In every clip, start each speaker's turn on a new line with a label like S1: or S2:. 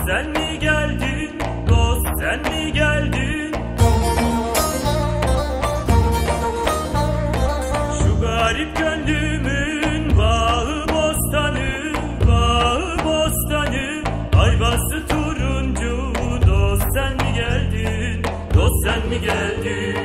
S1: sen mi geldin? Dost sen mi geldin? Şu garip gönlümün bağı bostanı, bağı bostanı, ayvası turuncu. Dost sen mi geldin? Dost sen mi geldin?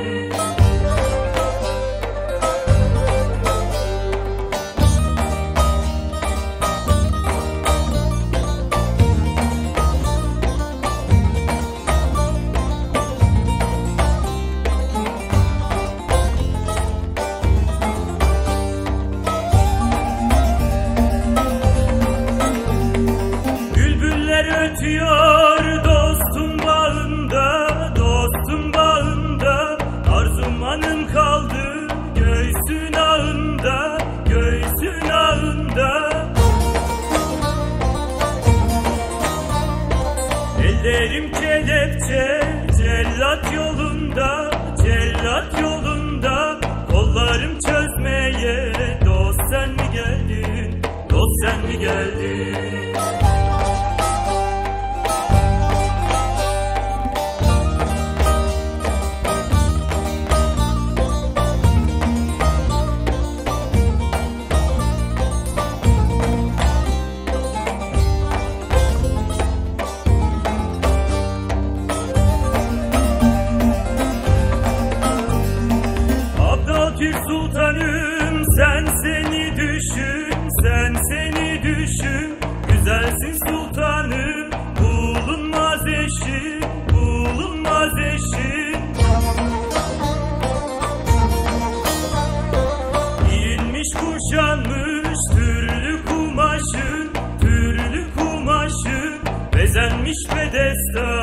S1: Ötüyor dostum bağında, dostum bağında. Arzumanım kaldı göğsün ağında, göğsün ağında. Ellerim kelepçe, cellat yolunda, cellat yolunda. Kollarım çözmeye, dost sen mi geldin? Dost sen mi geldin? Türk sultanım sen seni düşün, sen seni düşün. Güzelsin sultanım, bulunmaz eşin, bulunmaz eşin. Giyinmiş kuşanmış türlü kumaşın, türlü kumaşın. Bezenmiş pedestal